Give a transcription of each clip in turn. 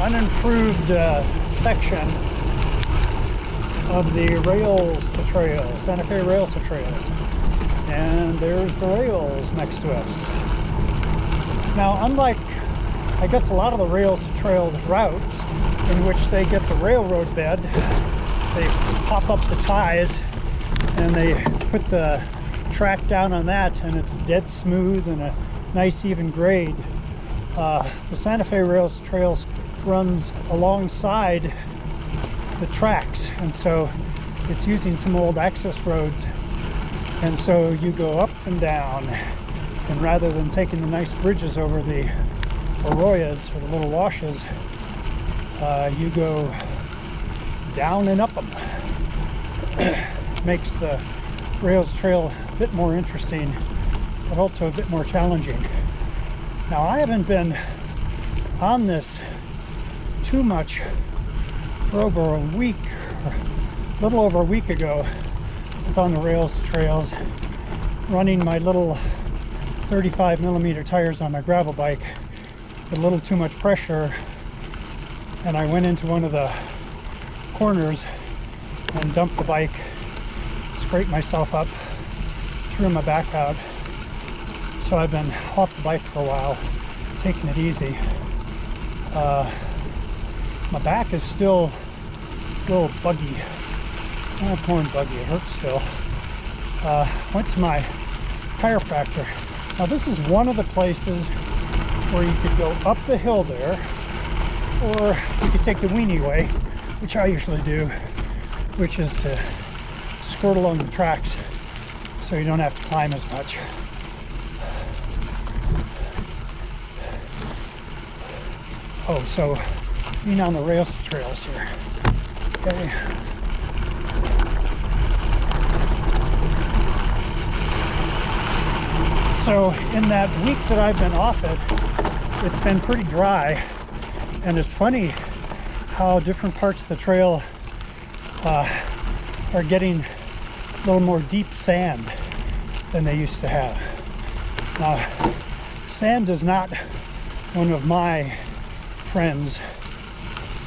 unimproved section of the rails to trails, Santa Fe rails to trails. And there's the rails next to us. Now, unlike, I guess, a lot of the rails to trails routes in which they get the railroad bed, they pop up the ties and they put the track down on that, and it's dead smooth and a nice even grade. The Santa Fe rails to trails runs alongside the tracks, and so it's using some old access roads, and so you go up and down, and rather than taking the nice bridges over the arroyos or the little washes, you go down and up them. Makes the rails trail a bit more interesting, but also a bit more challenging. Now, I haven't been on this too much for over a week, or a little over a week ago. I was on the rails trails running my little 35mm tires on my gravel bike with a little too much pressure, and I went into one of the corners and dumped the bike, scraped myself up, threw my back out. So I've been off the bike for a while, taking it easy. My back is still a little buggy. Well, it's more than buggy, it hurts still. Went to my chiropractor. Now, this is one of the places where you could go up the hill there, or you could take the weenie way, which I usually do, which is to squirt along the tracks so you don't have to climb as much. Oh, so being on the rails trails here. Okay. So in that week that I've been off it, it's been pretty dry, and it's funny how different parts of the trail are getting a little more deep sand than they used to have. Sand is not one of my friends,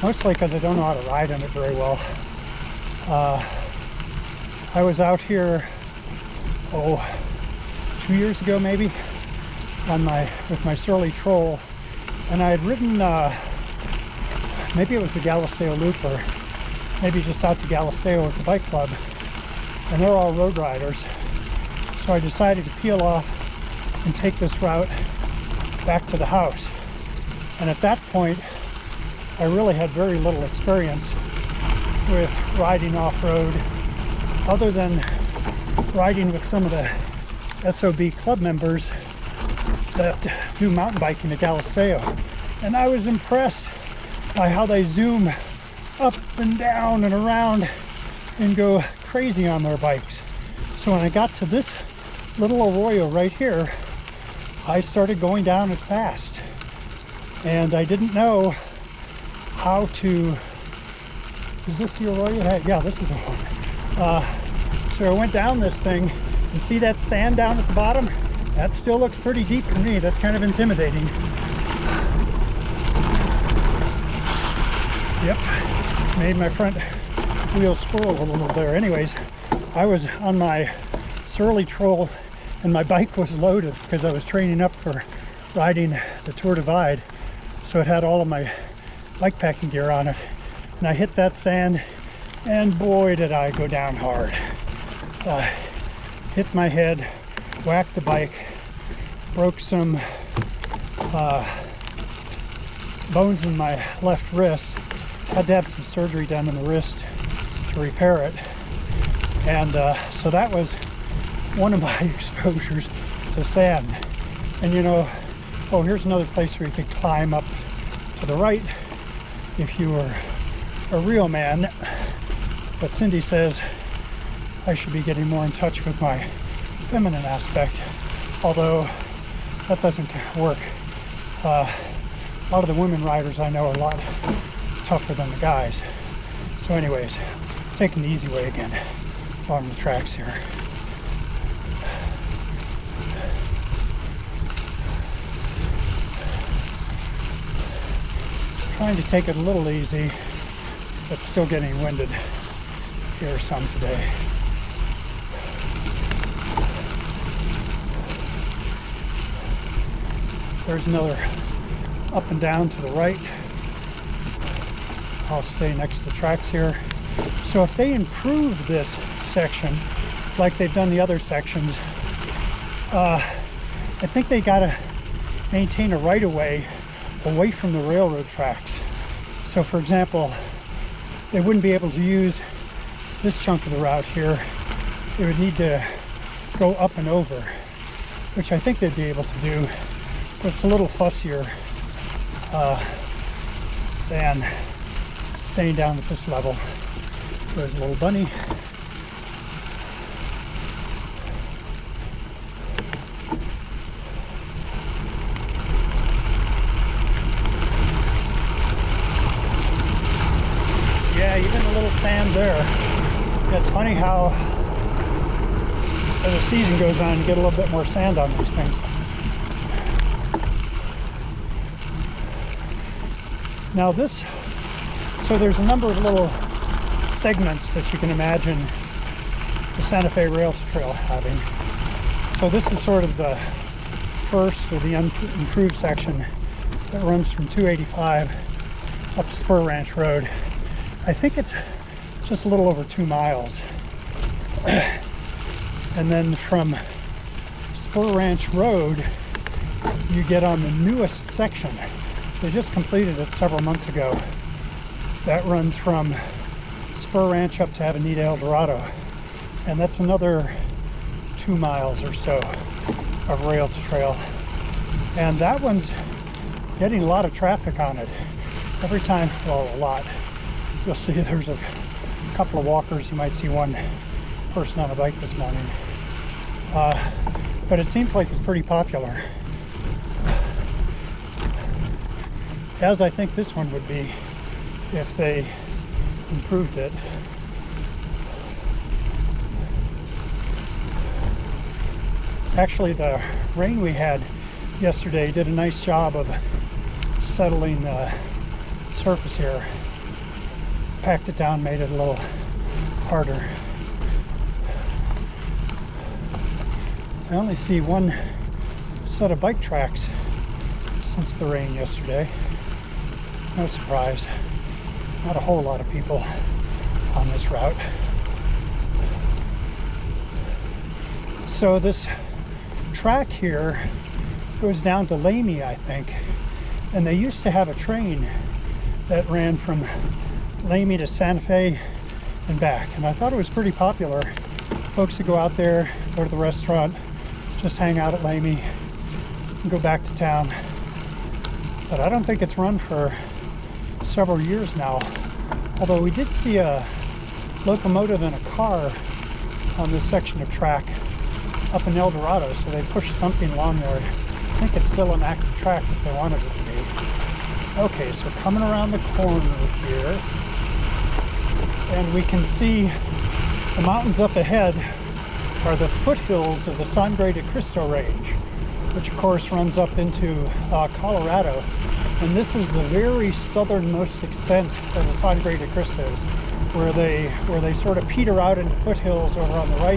mostly because I don't know how to ride on it very well. I was out here, 2 years ago maybe, with my Surly Troll, and I had ridden, maybe it was the Galisteo Loop, or maybe just out to Galisteo with the bike club, and they're all road riders. So I decided to peel off and take this route back to the house. And at that point, I really had very little experience with riding off-road, other than riding with some of the SOB club members that do mountain biking at Galisteo. And I was impressed by how they zoom up and down and around and go crazy on their bikes. So when I got to this little arroyo right here, I started going down it fast. And I didn't know how to... Is this the arroyo? Yeah, this is the one. So I went down this thing. You see that sand down at the bottom? That still looks pretty deep for me. That's kind of intimidating. Yep, made my front wheel swirl a little there. Anyways, I was on my Surly Troll and my bike was loaded because I was training up for riding the Tour Divide. So it had all of my bike packing gear on it. And I hit that sand, and boy did I go down hard. Hit my head, whacked the bike, broke some bones in my left wrist. Had to have some surgery done in the wrist to repair it. And so that was one of my exposures to sand. And you know, oh, here's another place where you could climb up to the right if you were a real man. But Cindy says I should be getting more in touch with my feminine aspect, although that doesn't work. A lot of the women riders I know are a lot tougher than the guys. So anyways, taking the easy way again along the tracks here. Trying to take it a little easy, but still getting winded here some today. There's another up and down to the right. I'll stay next to the tracks here. So if they improve this section like they've done the other sections, I think they gotta maintain a right-of-way away from the railroad tracks. So for example, they wouldn't be able to use this chunk of the route here. They would need to go up and over, which I think they'd be able to do, but it's a little fussier than staying down at this level. There's a little bunny. Yeah, even a little sand there. It's funny how as the season goes on, you get a little bit more sand on these things. Now this, so there's a number of little segments that you can imagine the Santa Fe Rail Trail having. So this is sort of the first or the improved section that runs from 285 up to Spur Ranch Road. I think it's just a little over 2 miles. And then from Spur Ranch Road, you get on the newest section. They just completed it several months ago. That runs from Spur Ranch up to Avenida El Dorado. And that's another 2 miles or so of rail trail. And that one's getting a lot of traffic on it. Every time, well, a lot. You'll see there's a couple of walkers. You might see one person on a bike this morning. But it seems like it's pretty popular. As I think this one would be if they improved it. Actually, the rain we had yesterday did a nice job of settling the surface here. Packed it down, made it a little harder. I only see one set of bike tracks since the rain yesterday. No surprise. Not a whole lot of people on this route. So this track here goes down to Lamy, I think. And they used to have a train that ran from Lamy to Santa Fe and back. And I thought it was pretty popular. Folks would go out there, go to the restaurant, just hang out at Lamy and go back to town. But I don't think it's run for several years now. Although we did see a locomotive and a car on this section of track up in El Dorado, so they pushed something along there. I think it's still an active track if they wanted it to be. Okay, so coming around the corner here, and we can see the mountains up ahead are the foothills of the Sangre de Cristo Range, which of course runs up into Colorado. And this is the very southernmost extent of the Sangre de Cristos, where they sort of peter out into foothills over on the right